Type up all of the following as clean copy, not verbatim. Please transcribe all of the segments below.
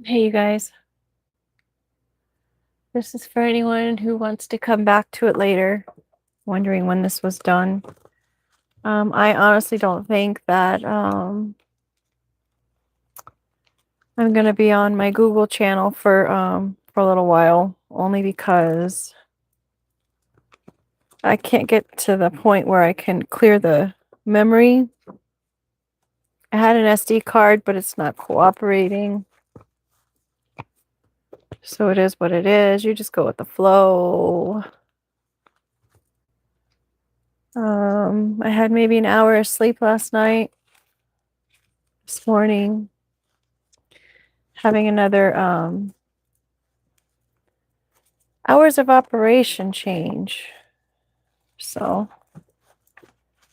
Hey, you guys. This is for anyone who wants to come back to it later, wondering when this was done. I honestly don't think that I'm gonna be on my Google channel for a little while, only because I can't get to the point where I can clear the memory. I had an SD card, but it's not cooperating. So it is what it is. You just go with the flow. I had maybe an hour of sleep last night. This morning, having another hours of operation change. So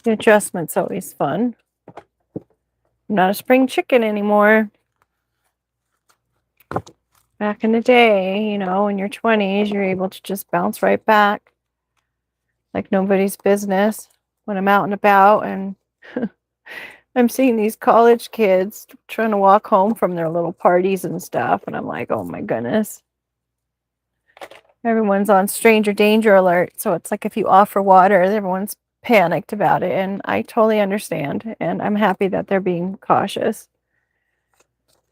the adjustment's always fun. I'm not a spring chicken anymore. Back in the day, in your 20s, you're able to just bounce right back like nobody's business. When I'm out and about and I'm seeing these college kids trying to walk home from their little parties and stuff, and I'm like, oh my goodness. Everyone's on stranger danger alert. So it's like if you offer water, everyone's panicked about it. And I totally understand. And I'm happy that they're being cautious,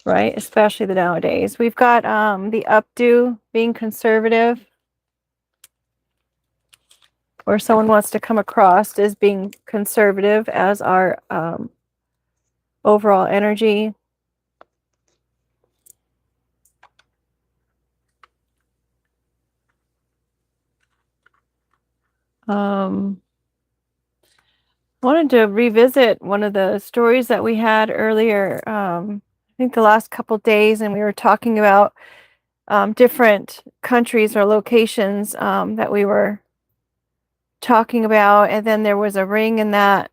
right? Especially the nowadays. We've got the updo being conservative, or someone wants to come across as being conservative as our overall energy. Wanted to revisit one of the stories that we had earlier. I think the last couple days, and we were talking about different countries or locations that we were talking about, and then there was a ring in that.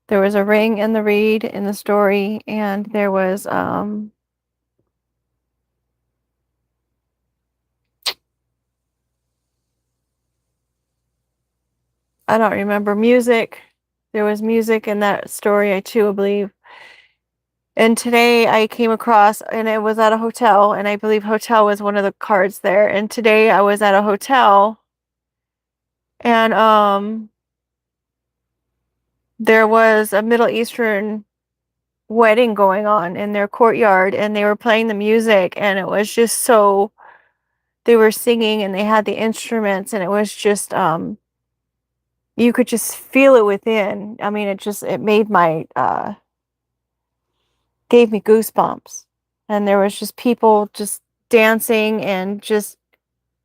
There was a ring in the read in the story, and there was I don't remember music. There was music in that story, I too believe. And today I came across, and it was at a hotel, and I believe hotel was one of the cards there. And today I was at a hotel, and there was a Middle Eastern wedding going on in their courtyard, and they were playing the music, and it was just so, they were singing and they had the instruments, and it was just you could just feel it within. I mean, it made my gave me goosebumps. And there was just people just dancing, and just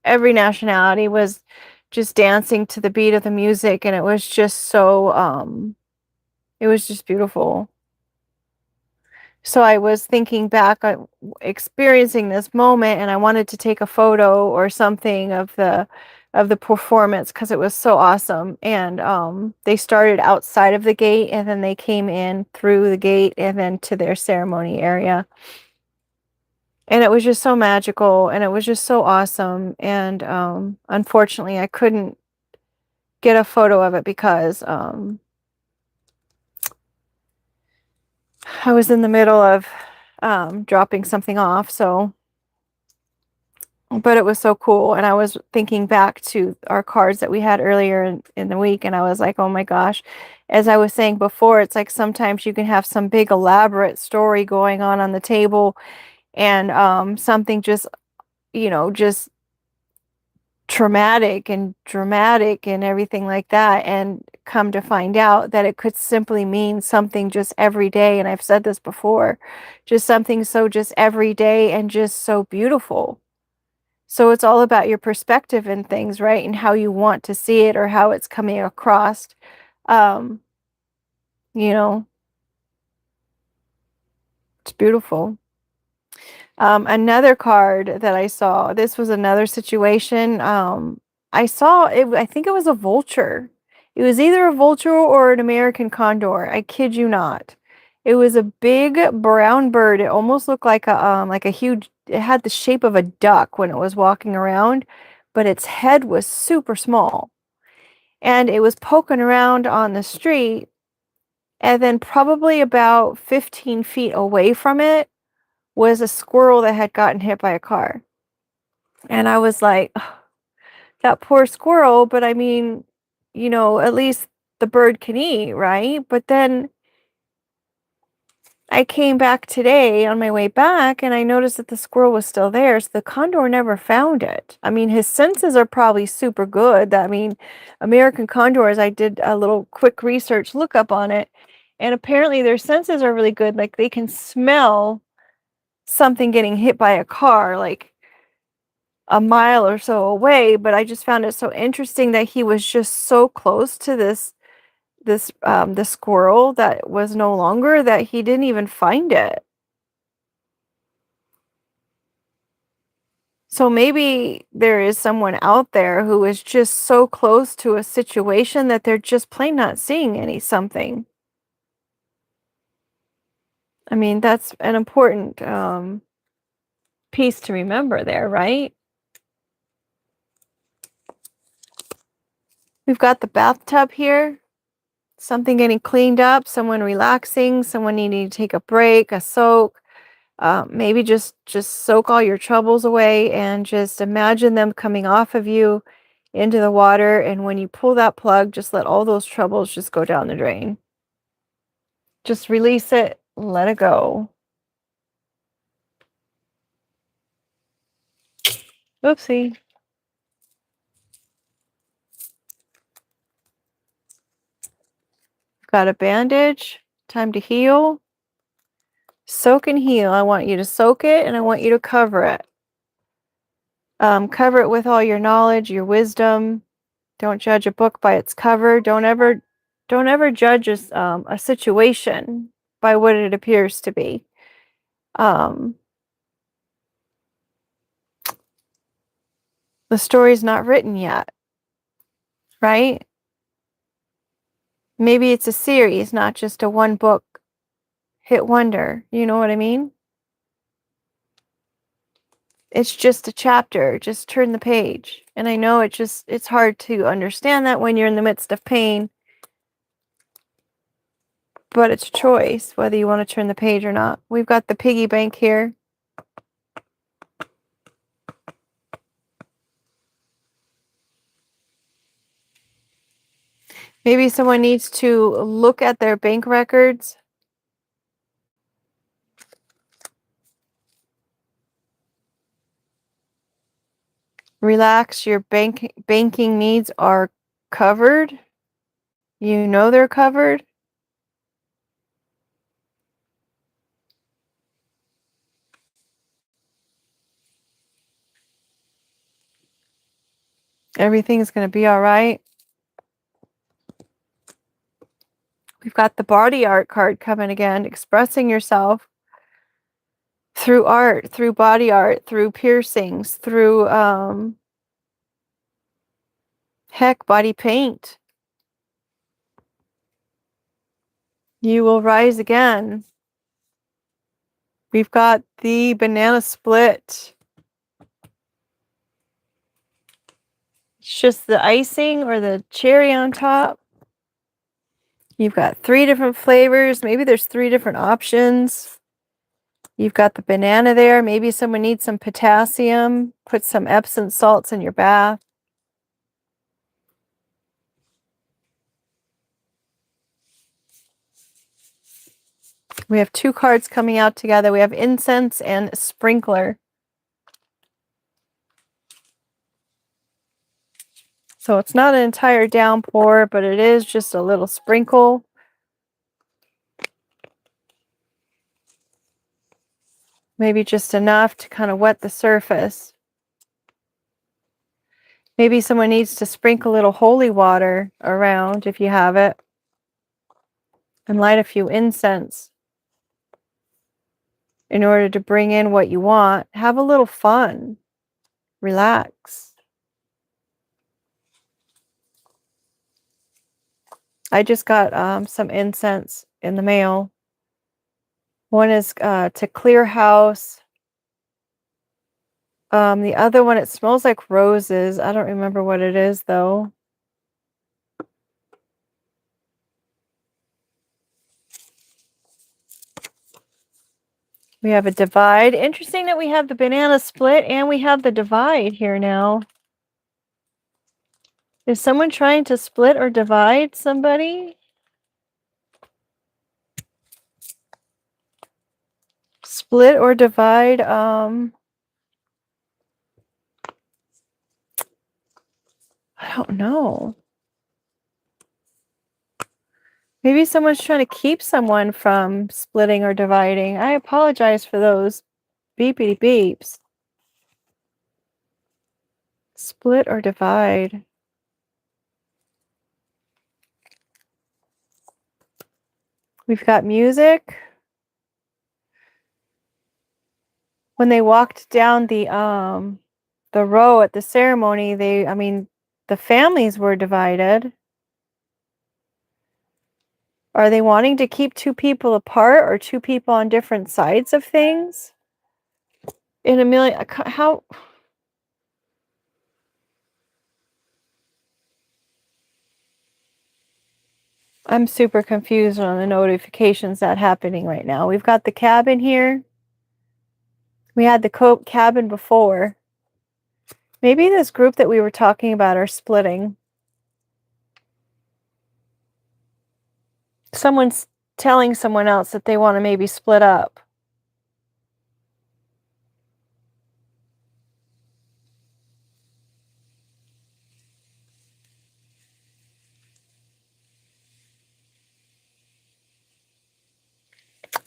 every nationality was just dancing to the beat of the music, and it was just so it was just beautiful. So I was thinking back on experiencing this moment, and I wanted to take a photo or something of the performance because it was so awesome. And they started outside of the gate, and then they came in through the gate and then to their ceremony area. And it was just so magical, and it was just so awesome. And unfortunately, I couldn't get a photo of it because I was in the middle of dropping something off. So, but it was so cool. And I was thinking back to our cards that we had earlier in the week, and I was like, oh my gosh. As I was saying before, it's like sometimes you can have some big elaborate story going on the table, and something just, just traumatic and dramatic and everything like that, and come to find out that it could simply mean something just every day. And I've said this before, just something so just every day and just so beautiful. So it's all about your perspective and things, right? And how you want to see it or how it's coming across. um you know it's beautiful. Another card that I saw, this was another situation. I saw it, I think it was a vulture. It was either a vulture or an American condor. I kid you not. It was a big brown bird. It almost looked like a huge, it had the shape of a duck when it was walking around, but its head was super small. And it was poking around on the street, and then probably about 15 feet away from it was a squirrel that had gotten hit by a car. And I was like, "Ugh, that poor squirrel, but I mean, at least the bird can eat, right?" But then I came back today on my way back and I noticed that the squirrel was still there. So the condor never found it. I mean, his senses are probably super good. I mean, American condors, I did a little quick research lookup on it. And apparently their senses are really good. Like they can smell something getting hit by a car, like a mile or so away. But I just found it so interesting that he was just so close to the squirrel that was no longer, that he didn't even find it. So maybe there is someone out there who is just so close to a situation that they're just plain not seeing any something. I mean, that's an important piece to remember there, right? We've got the bathtub here. Something getting cleaned up, someone relaxing, someone needing to take a break, a soak. Maybe just soak all your troubles away and just imagine them coming off of you into the water. And when you pull that plug, just let all those troubles just go down the drain. Just release it, let it go. Oopsie. Got a bandage. Time to heal. Soak and heal. I want you to soak it and I want you to cover it. Cover it with all your knowledge, your wisdom. Don't judge a book by its cover. Don't ever judge a situation by what it appears to be. The story's not written yet, right? Maybe it's a series, not just a one book hit wonder. You know what I mean? It's just a chapter. Just turn the page. And I know it's hard to understand that when you're in the midst of pain, but it's a choice whether you want to turn the page or not. We've got the piggy bank here. Maybe someone needs to look at their bank records. Relax, your banking needs are covered. You know they're covered. Everything's going to be all right. We've got the body art card coming again, expressing yourself through art, through body art, through piercings, through body paint. You will rise again. We've got the banana split. It's just the icing or the cherry on top. You've got 3 different flavors. Maybe there's 3 different options. You've got the banana there. Maybe someone needs some potassium. Put some Epsom salts in your bath. We have 2 cards coming out together. We have incense and sprinkler. So it's not an entire downpour, but it is just a little sprinkle. Maybe just enough to kind of wet the surface. Maybe someone needs to sprinkle a little holy water around if you have it. And light a few incense in order to bring in what you want. Have a little fun. Relax. I just got some incense in the mail. One is to clear house. The other one, it smells like roses. I don't remember what it is, though. We have a divide. Interesting that we have the banana split and we have the divide here now. Is someone trying to split or divide somebody? Split or divide, I don't know. Maybe someone's trying to keep someone from splitting or dividing. I apologize for those beepity beeps. Split or divide. We've got music. When they walked down the row at the ceremony, the families were divided. Are they wanting to keep two people apart or two people on different sides of things? In a million, how? I'm super confused on the notifications that happening right now. We've got the cabin here. We had the cabin before. Maybe this group that we were talking about are splitting. Someone's telling someone else that they want to maybe split up.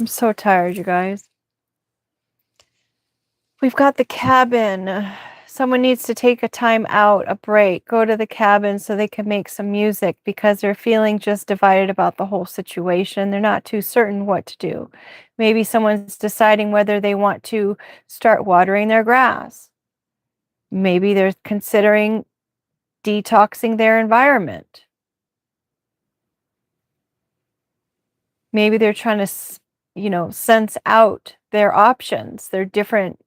I'm so tired, you guys. We've got the cabin. Someone needs to take a time out, a break, go to the cabin so they can make some music because they're feeling just divided about the whole situation. They're not too certain what to do. Maybe someone's deciding whether they want to start watering their grass. Maybe they're considering detoxing their environment. Maybe they're trying to, sense out their options, their different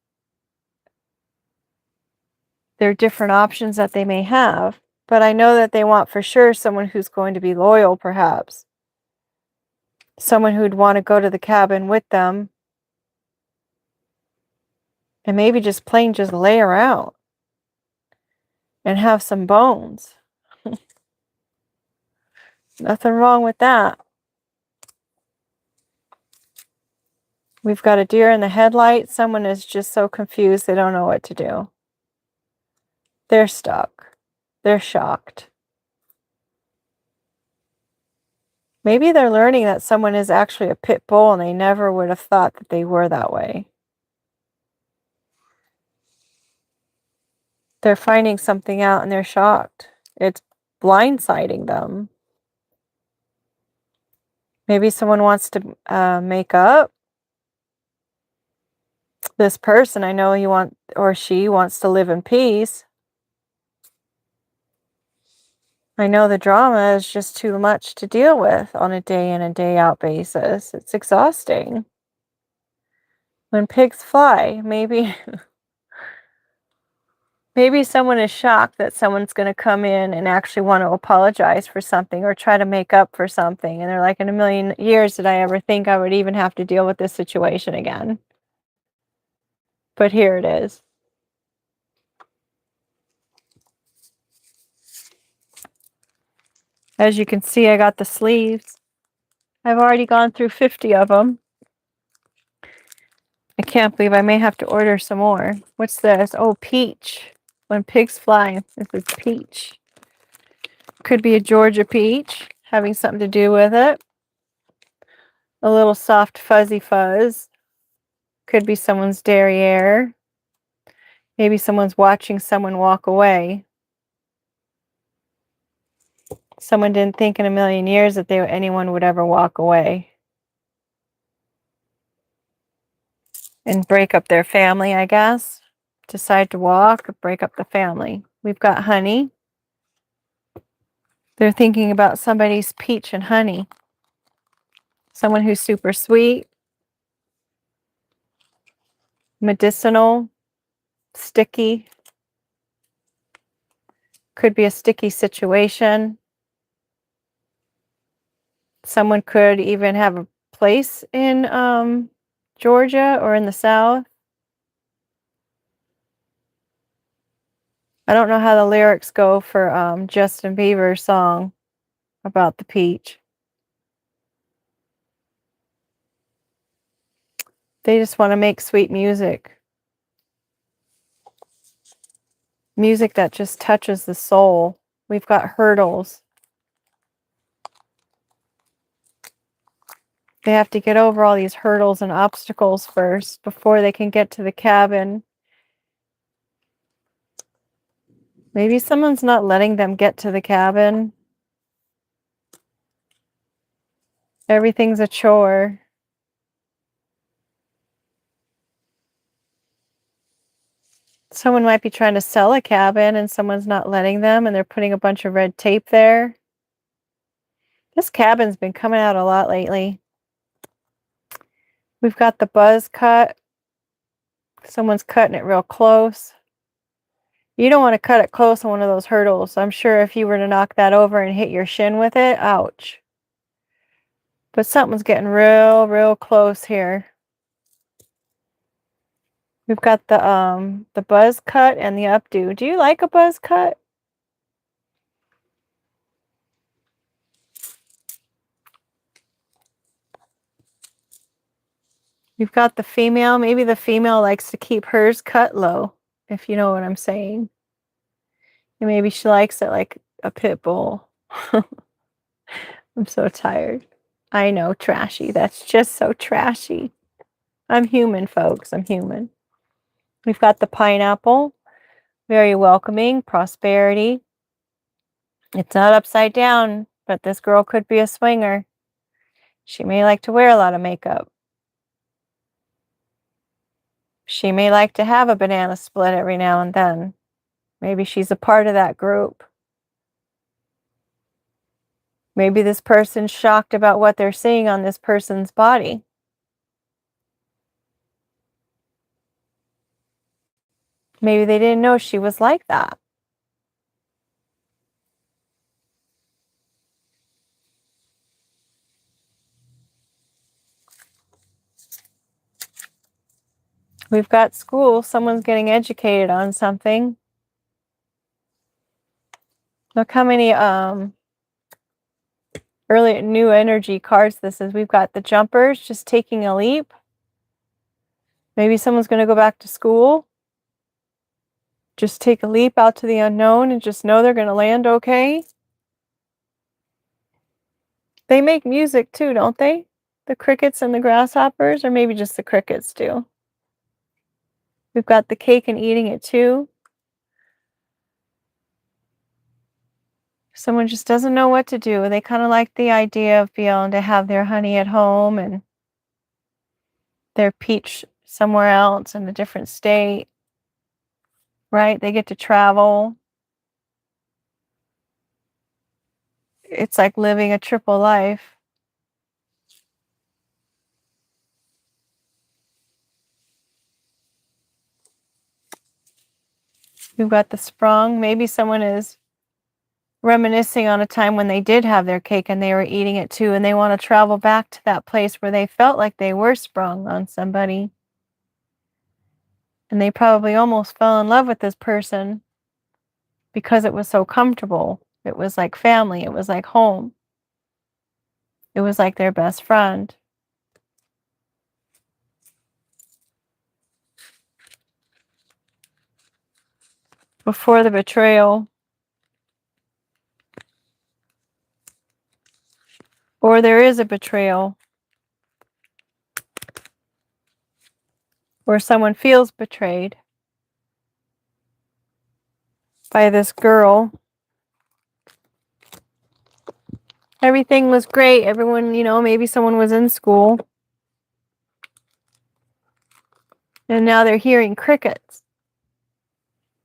options that they may have. But I know that they want for sure someone who's going to be loyal, perhaps. Someone who'd want to go to the cabin with them. And maybe just lay around. And have some bones. Nothing wrong with that. We've got a deer in the headlight. Someone is just so confused they don't know what to do. They're stuck. They're shocked. Maybe they're learning that someone is actually a pit bull and they never would have thought that they were that way. They're finding something out and they're shocked. It's blindsiding them. Maybe someone wants to make up. This person, I know she wants to live in peace. I know the drama is just too much to deal with on a day in and day out basis. It's exhausting. When pigs fly, maybe someone is shocked that someone's going to come in and actually want to apologize for something or try to make up for something. And they're like, in a million years, did I ever think I would even have to deal with this situation again? But here it is. As you can see, I got the sleeves. I've already gone through 50 of them. I can't believe I may have to order some more. What's this? Oh, peach. When pigs fly, this is peach. Could be a Georgia peach, having something to do with it. A little soft fuzzy fuzz. Could be someone's derriere. Maybe someone's watching someone walk away. Someone didn't think in a million years that anyone would ever walk away. And break up their family, I guess. Decide to walk, break up the family. We've got honey. They're thinking about somebody's peach and honey. Someone who's super sweet, medicinal, sticky. Could be a sticky situation. Someone could even have a place in Georgia or in the South. I don't know how the lyrics go for Justin Bieber's song about the peach. They just want to make sweet music. Music that just touches the soul. We've got hurdles. They have to get over all these hurdles and obstacles first before they can get to the cabin. Maybe someone's not letting them get to the cabin. Everything's a chore. Someone might be trying to sell a cabin and someone's not letting them and they're putting a bunch of red tape there. This cabin's been coming out a lot lately. We've got the buzz cut. Someone's cutting it real close. You don't want to cut it close on one of those hurdles. I'm sure if you were to knock that over and hit your shin with it, ouch. But something's getting real close here. We've got the buzz cut and the updo. Do you like a buzz cut? You've got the female. Maybe the female likes to keep hers cut low, if you know what I'm saying. And maybe she likes it like a pit bull. I'm so tired. I know, trashy. That's just so trashy. I'm human, folks. I'm human. We've got the pineapple. Very welcoming. Prosperity. It's not upside down, but this girl could be a swinger. She may like to wear a lot of makeup. She may like to have a banana split every now and then. Maybe she's a part of that group. Maybe this person's shocked about what they're seeing on this person's body. Maybe they didn't know she was like that. We've got school. Someone's getting educated on something. Look how many early new energy cards this is. We've got the jumpers just taking a leap. Maybe someone's going to go back to school. Just take a leap out to the unknown and just know they're going to land okay. They make music too, don't they? The crickets and the grasshoppers, or maybe just the crickets do. We've got the cake and eating it too. Someone just doesn't know what to do. They kind of like the idea of being able to have their honey at home and their peach somewhere else in a different state, right? They get to travel. It's like living a triple life. We've got the sprung. Maybe someone is reminiscing on a time when they did have their cake and they were eating it too, and they want to travel back to that place where they felt like they were sprung on somebody. And they probably almost fell in love with this person because it was so comfortable. It was like family. It was like home. It was like their best friend. Before the betrayal. Or there is a betrayal. Or someone feels betrayed by this girl. Everything was great. Everyone, maybe someone was in school. And now they're hearing crickets.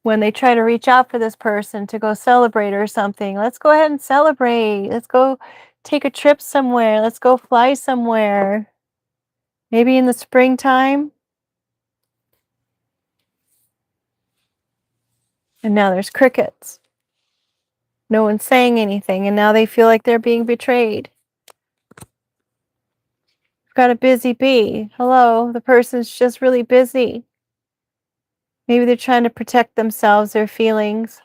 When they try to reach out for this person to go celebrate or something. Let's go ahead and celebrate. Let's go take a trip somewhere. Let's go fly somewhere. Maybe in the springtime. And now there's crickets. No one's saying anything, and now they feel like they're being betrayed. We've got a busy bee. Hello, the person's just really busy. Maybe they're trying to protect themselves, their feelings.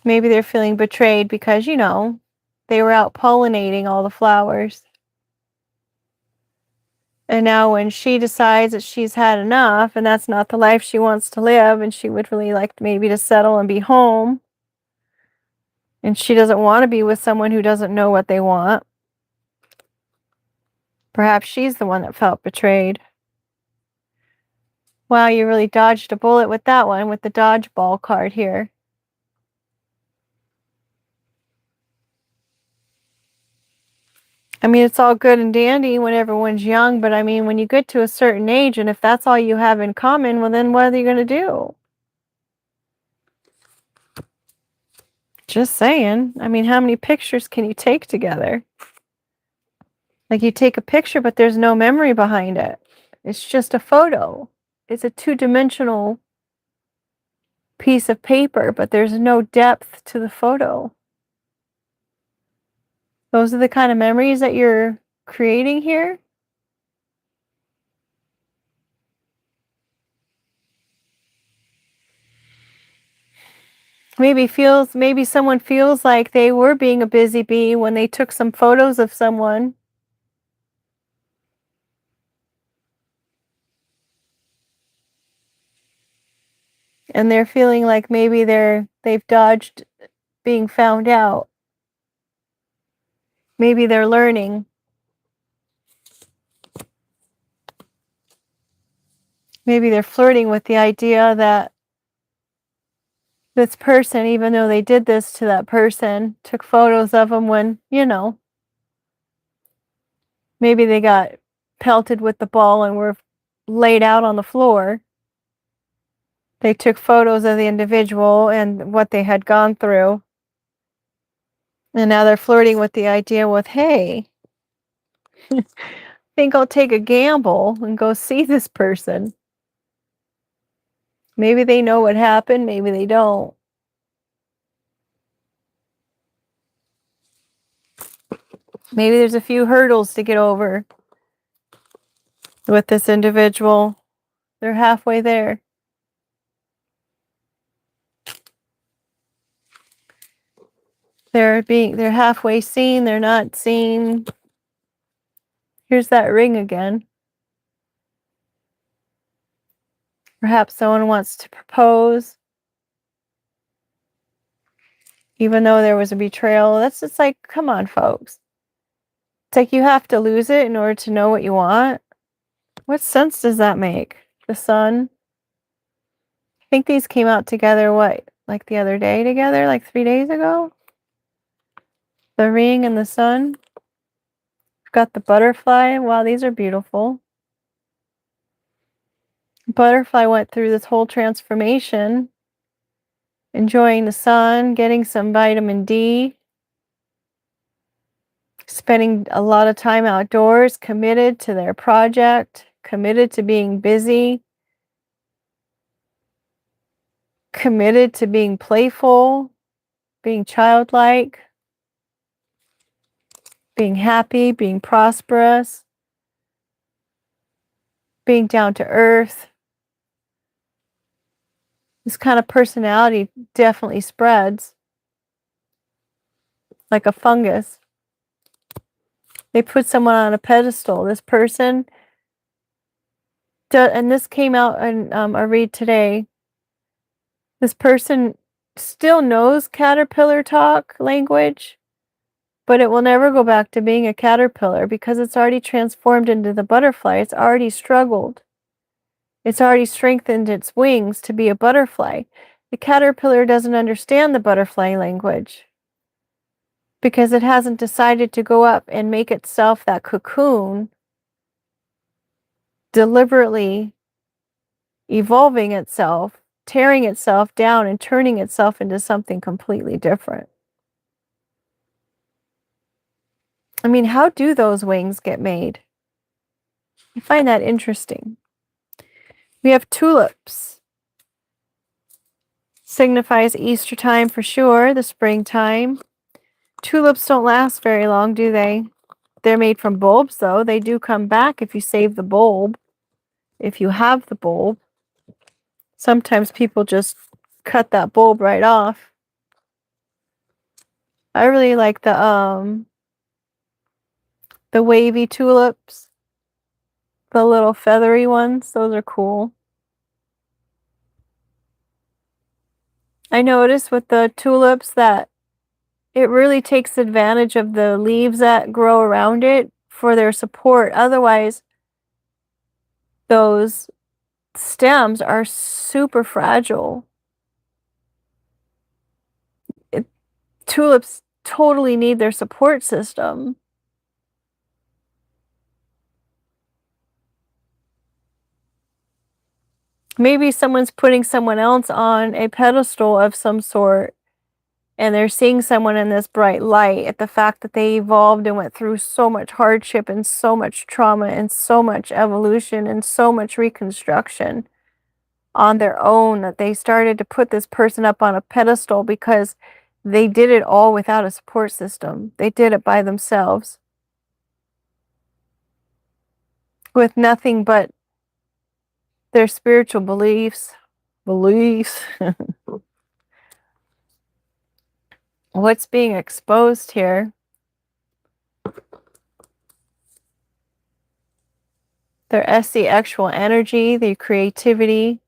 Maybe they're feeling betrayed because, they were out pollinating all the flowers. And now when she decides that she's had enough and that's not the life she wants to live and she would really like maybe to settle and be home, and she doesn't want to be with someone who doesn't know what they want, perhaps she's the one that felt betrayed. Wow, you really dodged a bullet with that one, with the dodgeball card here. I mean, it's all good and dandy when everyone's young, but I mean, when you get to a certain age, and if that's all you have in common, well, then what are you going to do? Just saying. I mean, how many pictures can you take together? Like, you take a picture, but there's no memory behind it. It's just a photo. It's a two-dimensional piece of paper, but there's no depth to the photo. Those are the kind of memories that you're creating here. Maybe someone feels like they were being a busy bee when they took some photos of someone. And they're feeling like maybe they've dodged being found out. Maybe they're learning. Maybe they're flirting with the idea that this person, even though they did this to that person, took photos of them when, maybe they got pelted with the ball and were laid out on the floor. They took photos of the individual and what they had gone through. And now they're flirting with the idea with, hey, I think I'll take a gamble and go see this person. Maybe they know what happened, maybe they don't. Maybe there's a few hurdles to get over with this individual. They're halfway there. They're halfway seen, they're not seen. Here's that ring again. Perhaps someone wants to propose, even though there was a betrayal. That's just like, come on, folks. It's like you have to lose it in order to know what you want. What sense does that make? The sun. I think these came out together, like the other day together, like 3 days ago? The ring and the sun. We've got the butterfly. Wow, these are beautiful. Butterfly went through this whole transformation, enjoying the sun, getting some vitamin D, spending a lot of time outdoors, committed to their project, committed to being busy, committed to being playful, being childlike, being happy, being prosperous, being down to earth. This kind of personality definitely spreads like a fungus. They put someone on a pedestal. This person, and this came out in a read today. This person still knows caterpillar talk language, but it will never go back to being a caterpillar because it's already transformed into the butterfly. It's already struggled. It's already strengthened its wings to be a butterfly. The caterpillar doesn't understand the butterfly language because it hasn't decided to go up and make itself that cocoon, deliberately evolving itself, tearing itself down and turning itself into something completely different. I mean, how do those wings get made? I find that interesting. We have tulips. Signifies Easter time for sure, the springtime. Tulips don't last very long, do they? They're made from bulbs, though. They do come back if you save the bulb, if you have the bulb. Sometimes people just cut that bulb right off. I really like the wavy tulips, the little feathery ones. Those are cool. I noticed with the tulips that it really takes advantage of the leaves that grow around it for their support. Otherwise, those stems are super fragile. Tulips totally need their support system. Maybe someone's putting someone else on a pedestal of some sort, and they're seeing someone in this bright light at the fact that they evolved and went through so much hardship and so much trauma and so much evolution and so much reconstruction on their own, that they started to put this person up on a pedestal because they did it all without a support system. They did it by themselves with nothing but their spiritual beliefs. What's being exposed here? Their SC actual energy, their creativity,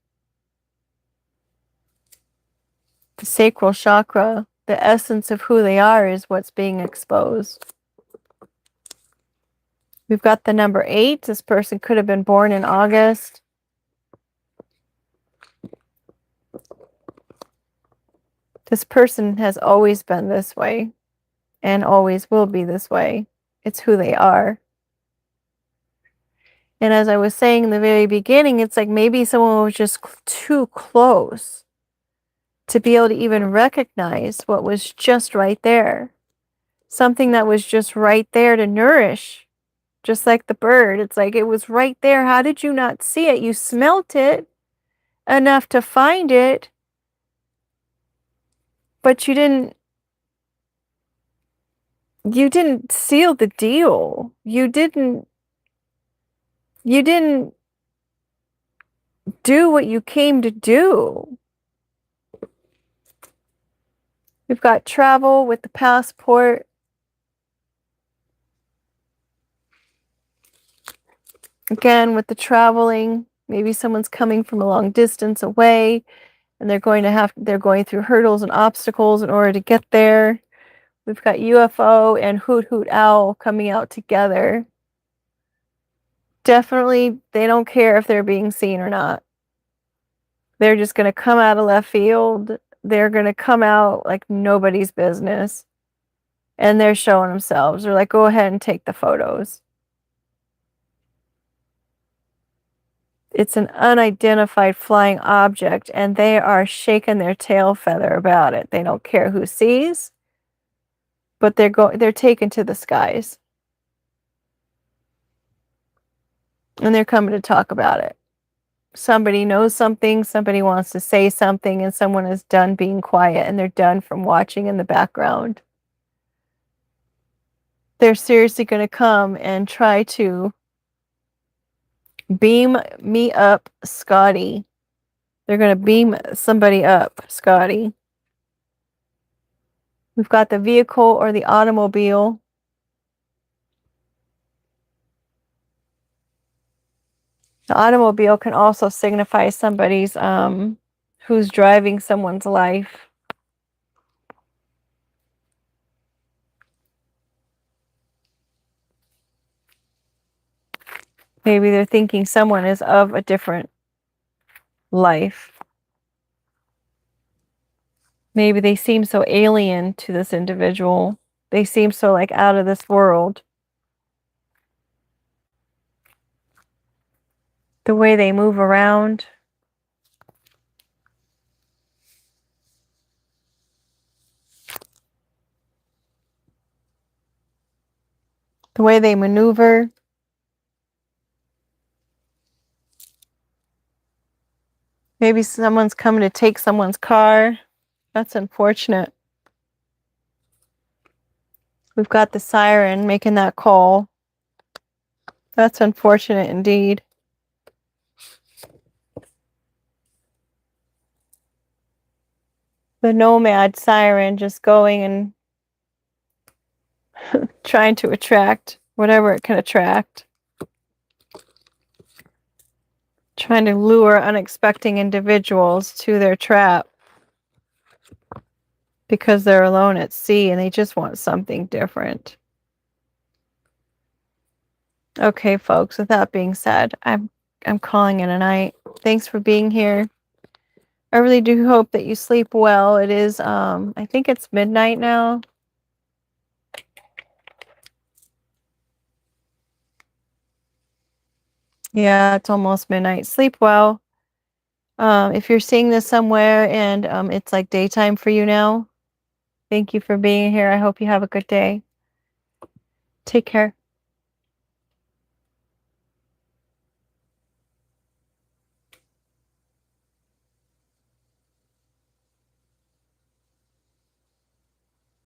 the sacral chakra, the essence of who they are is what's being exposed. We've got the number 8. This person could have been born in August. This person has always been this way and always will be this way. It's who they are. And as I was saying in the very beginning, it's like maybe someone was just too close to be able to even recognize what was just right there. Something that was just right there to nourish. Just like the bird. It's like it was right there. How did you not see it? You smelt it enough to find it, but you didn't seal the deal. You didn't do what you came to do. We've got travel with the passport. Again, with the traveling, maybe someone's coming from a long distance away and they're going through hurdles and obstacles in order to get there. We've got UFO and Hoot Hoot Owl coming out together. Definitely, they don't care if they're being seen or not. They're just going to come out of left field. They're going to come out like nobody's business. And they're showing themselves. They're like, go ahead and take the photos. It's an unidentified flying object, and they are shaking their tail feather about it. They don't care who sees, but they're taken to the skies. And they're coming to talk about it. Somebody knows something, somebody wants to say something, and someone is done being quiet, and they're done from watching in the background. They're seriously going to come and try to beam me up, Scotty. They're going to beam somebody up, Scotty. We've got the vehicle or the automobile. The automobile can also signify somebody's, who's driving someone's life. Maybe they're thinking someone is of a different life. Maybe they seem so alien to this individual. They seem so like out of this world. The way they move around. The way they maneuver. Maybe someone's coming to take someone's car. That's unfortunate. We've got the siren making that call. That's unfortunate indeed. The nomad siren just going and trying to attract whatever it can attract. Trying to lure unexpected individuals to their trap because they're alone at sea and they just want something different. Okay, folks, with that being said, I'm calling it a night. Thanks for being here. I really do hope that you sleep well. It is I think it's midnight now. Yeah, it's almost midnight. Sleep well. If you're seeing this somewhere and it's like daytime for you now, thank you for being here. I hope you have a good day. Take care.